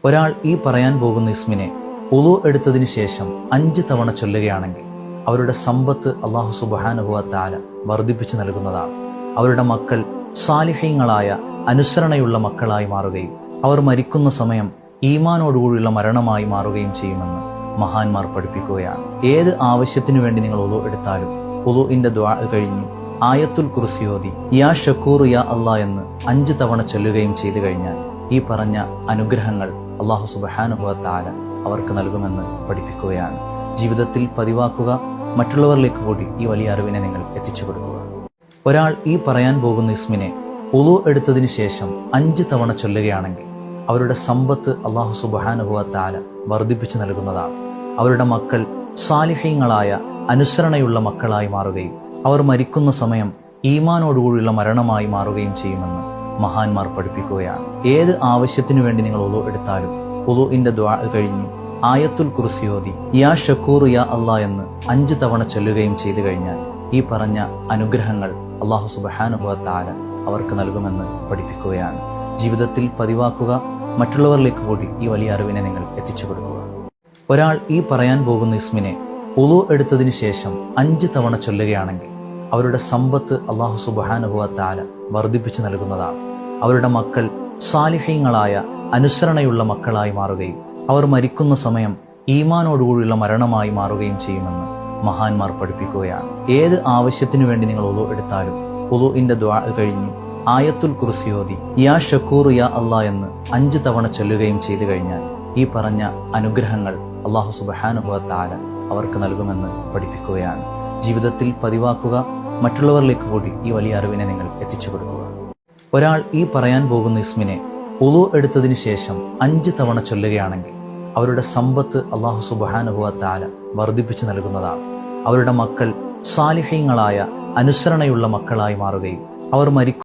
ഒരാൾ ഈ പറയാൻ പോകുന്ന ഇസ്മിനെ വുളു എടുത്തതിന് ശേഷം 5 തവണ ചൊല്ലുകയാണെങ്കിൽ അവരുടെ സമ്പത്ത് അല്ലാഹു സുബ്ഹാനഹു വ തആല വർദ്ധിപ്പിച്ചു നൽകുന്നതാണ്. അവരുടെ മക്കൾ സാലിഹീങ്ങളായ അനുസരണയുള്ള മക്കളായി മാറുകയും അവർ മരിക്കുന്ന സമയം ഈമാനോടുകൂടിയുള്ള മരണമായി മാറുകയും ചെയ്യുമെന്ന് മഹാന്മാർ പഠിപ്പിക്കുകയാണ്. ഏത് ആവശ്യത്തിനു വേണ്ടി നിങ്ങൾ വുളു എടുത്താലും വുളുഇന്റെ ദുആ കഴിഞ്ഞു ആയത്തുൽ കുർസി ഓതി യാ ഷക്കൂർ യാ അല്ലാ എന്ന് 5 തവണ ചൊല്ലുകയും ചെയ്തു കഴിഞ്ഞാൽ ഈ പറഞ്ഞ അനുഗ്രഹങ്ങൾ അല്ലാഹു സുബ്ഹാനഹു വ തആല അവർക്ക് നൽകുമെന്ന് പഠിപ്പിക്കുകയാണ്. ജീവിതത്തിൽ പതിവാക്കുക, മറ്റുള്ളവരിലേക്ക് കൂടി ഈ വലിയ അറിവിനെ നിങ്ങൾ എത്തിച്ചു കൊടുക്കുക. ഒരാൾ ഈ പറയാൻ പോകുന്ന ഇസ്മിനെ വുളു എടുത്തതിന് ശേഷം 5 തവണ ചൊല്ലുകയാണെങ്കിൽ അവരുടെ സമ്പത്ത് അല്ലാഹു സുബ്ഹാനഹു വ തആല വർദ്ധിപ്പിച്ചു നൽകുന്നതാണ്. അവരുടെ മക്കൾ സാലിഹീങ്ങളായ അനുസരണയുള്ള മക്കളായി മാറുകയും അവർ മരിക്കുന്ന സമയം ഈമാനോടുകൂടിയുള്ള മരണമായി മാറുകയും ചെയ്യുമെന്ന് മഹാന്മാർ പഠിപ്പിക്കുകയാണ്. ഏത് ആവശ്യത്തിനു വേണ്ടി നിങ്ങൾ വുളു എടുത്താലും വുളുഇന്റെ ദുആ കഴിഞ്ഞു ആയത്തുൽ കുർസി ഓതി യാ ഷക്കൂർ യാ അല്ലാ എന്ന് 5 തവണ ചൊല്ലുകയും ചെയ്തു കഴിഞ്ഞാൽ ഈ പറഞ്ഞ അനുഗ്രഹങ്ങൾ അല്ലാഹു സുബ്ഹാനഹു വ തആല അവർക്ക് നൽകുമെന്ന് പഠിപ്പിക്കുകയാണ്. ജീവിതത്തിൽ പതിവാക്കുക, മറ്റുള്ളവരിലേക്ക് കൂടി ഈ വലിയ അറിവിനെ നിങ്ങൾ എത്തിച്ചു കൊടുക്കുക. ഒരാൾ ഈ പറയാൻ പോകുന്ന ഇസ്മിനെ വുളു എടുത്തതിന് ശേഷം 5 തവണ ചൊല്ലുകയാണെങ്കിൽ അവരുടെ സമ്പത്ത് അല്ലാഹു സുബ്ഹാനഹു വ തആല വർദ്ധിപ്പിച്ചു നൽകുന്നതാണ്. അവരുടെ മക്കൾ സാലിഹീങ്ങളായ അനുസരണയുള്ള മക്കളായി മാറുകയും അവർ മരിക്കുന്ന സമയം ഈമാനോടുകൂടിയുള്ള മരണമായി മാറുകയും ചെയ്യുമെന്ന് മഹാന്മാർ പഠിപ്പിക്കുകയാണ്. ഏത് ആവശ്യത്തിനു വേണ്ടി നിങ്ങൾ വുളു എടുത്താലും വുളുഇന്റെ ദുആ കഴിഞ്ഞു ആയത്തുൽ കുർസി ഓതി യാ ഷക്കൂർ യാ അല്ലാ എന്ന് 5 തവണ ചൊല്ലുകയും ചെയ്തു കഴിഞ്ഞാൽ ഈ പറഞ്ഞ അനുഗ്രഹങ്ങൾ അല്ലാഹു സുബ്ഹാനഹു വ തആല അവർക്ക് നൽകുമെന്ന് പഠിപ്പിക്കുകയാണ്. ജീവിതത്തിൽ പതിവാക്കുക, മറ്റുള്ളവരിലേക്ക് കൂടി ഈ വലിയ അറിവിനെ നിങ്ങൾ എത്തിച്ചു കൊടുക്കുക. ഒരാൾ ഈ പറയാൻ പോകുന്ന ഇസ്മിനെ വുളു എടുത്തതിന് ശേഷം 5 തവണ ചൊല്ലുകയാണെങ്കിൽ അവരുടെ സമ്പത്ത് അല്ലാഹു സുബ്ഹാനഹു വ തആല വർദ്ധിപ്പിച്ചു നൽകുന്നതാണ്. അവരുടെ മക്കൾ സാലിഹീങ്ങളായ അനുസരണയുള്ള മക്കളായി മാറുകയും അവർ മരിക്കും